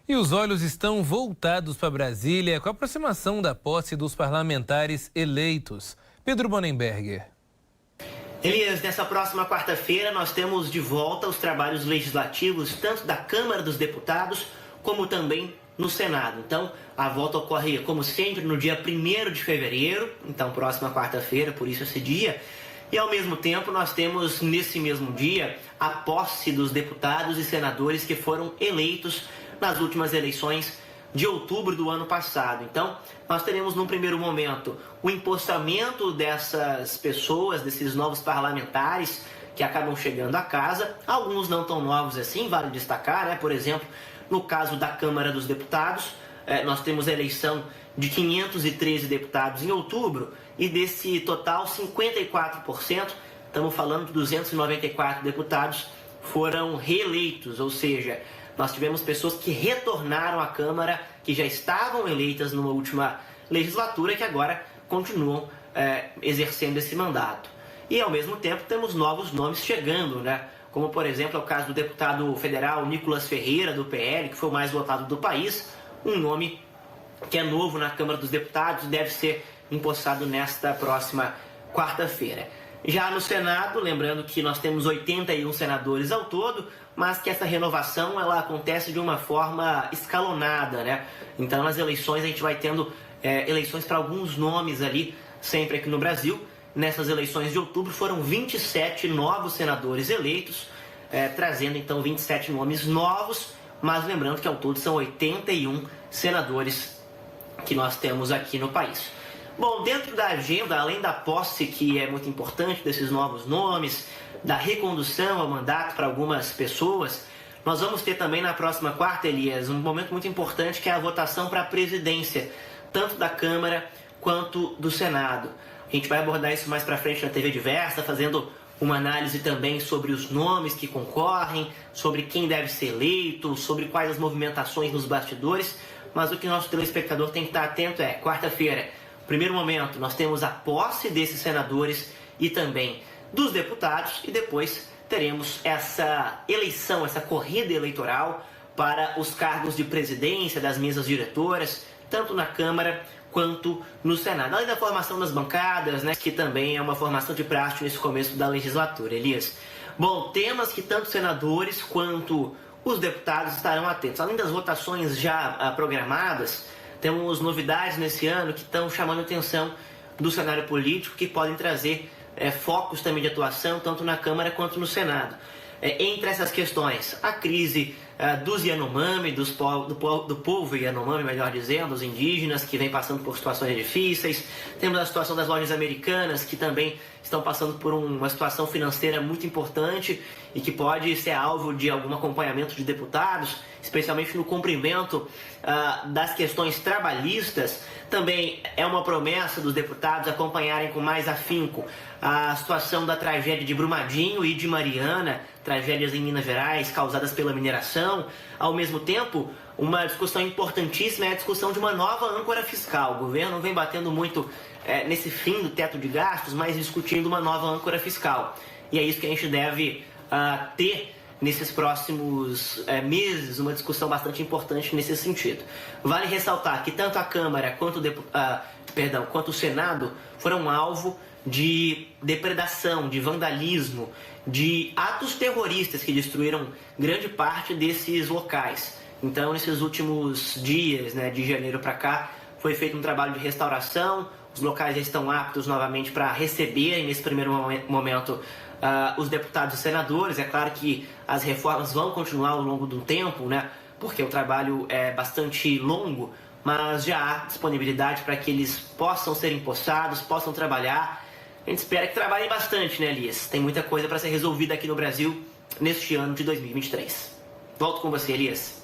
E os olhos estão voltados para Brasília com a aproximação da posse dos parlamentares eleitos. Pedro Bonenberger. Elias, nessa próxima quarta-feira nós temos de volta os trabalhos legislativos, tanto da Câmara dos Deputados, como também no Senado. Então, a volta ocorre, como sempre, no dia 1º de fevereiro, então próxima quarta-feira, por isso esse dia. E, ao mesmo tempo, nós temos, nesse mesmo dia, a posse dos deputados e senadores que foram eleitos nas últimas eleições de outubro do ano passado. Então, nós teremos, num primeiro momento, o empossamento dessas pessoas, desses novos parlamentares que acabam chegando à casa. Alguns não tão novos assim, vale destacar, né? Por exemplo, no caso da Câmara dos Deputados, nós temos a eleição de 513 deputados em outubro e desse total, 54%, estamos falando de 294 deputados, foram reeleitos, ou seja, nós tivemos pessoas que retornaram à Câmara, que já estavam eleitas numa última legislatura e que agora continuam exercendo esse mandato. E, ao mesmo tempo, temos novos nomes chegando, né? Como, por exemplo, é o caso do deputado federal Nicolas Ferreira, do PL, que foi o mais votado do país, um nome que é novo na Câmara dos Deputados e deve ser empossado nesta próxima quarta-feira. Já no Senado, lembrando que nós temos 81 senadores ao todo, mas que essa renovação ela acontece de uma forma escalonada, né? Então, nas eleições, a gente vai tendo eleições para alguns nomes ali, sempre aqui no Brasil. Nessas eleições de outubro foram 27 novos senadores eleitos, trazendo então 27 nomes novos, mas lembrando que ao todo são 81 senadores que nós temos aqui no país. Bom, dentro da agenda, além da posse, que é muito importante, desses novos nomes, da recondução ao mandato para algumas pessoas, nós vamos ter também na próxima quarta, Elias, um momento muito importante que é a votação para a presidência, tanto da Câmara quanto do Senado. A gente vai abordar isso mais para frente na TV Diversa, fazendo uma análise também sobre os nomes que concorrem, sobre quem deve ser eleito, sobre quais as movimentações nos bastidores, mas o que nosso telespectador tem que estar atento é, quarta-feira, primeiro momento, nós temos a posse desses senadores e também dos deputados, e depois teremos essa eleição, essa corrida eleitoral para os cargos de presidência das mesas diretoras, tanto na Câmara quanto no Senado. Além da formação das bancadas, né, que também é uma formação de praxe nesse começo da legislatura, Elias. Bom, temas que tanto senadores quanto os deputados estarão atentos. Além das votações já programadas, temos novidades nesse ano que estão chamando a atenção do cenário político, que podem trazer focos também de atuação, tanto na Câmara quanto no Senado. Entre essas questões, a crise dos Yanomami, do povo Yanomami, melhor dizendo, os indígenas que vêm passando por situações difíceis. Temos a situação das lojas americanas, que também estão passando por uma situação financeira muito importante e que pode ser alvo de algum acompanhamento de deputados, especialmente no cumprimento das questões trabalhistas. Também é uma promessa dos deputados acompanharem com mais afinco a situação da tragédia de Brumadinho e de Mariana, tragédias em Minas Gerais causadas pela mineração. Ao mesmo tempo, uma discussão importantíssima é a discussão de uma nova âncora fiscal. O governo vem batendo muito nesse fim do teto de gastos, mas discutindo uma nova âncora fiscal. E é isso que a gente deve ter nesses próximos meses, uma discussão bastante importante nesse sentido. Vale ressaltar que tanto a Câmara quanto o Senado foram alvo de depredação, de vandalismo, de atos terroristas que destruíram grande parte desses locais. Então, nesses últimos dias, né, de janeiro para cá, foi feito um trabalho de restauração, os locais já estão aptos novamente para receberem, nesse primeiro momento, os deputados e senadores. É claro que as reformas vão continuar ao longo do tempo, né, porque o trabalho é bastante longo, mas já há disponibilidade para que eles possam ser empossados, possam trabalhar. A gente espera que trabalhem bastante, né, Elias? Tem muita coisa para ser resolvida aqui no Brasil neste ano de 2023. Volto com você, Elias.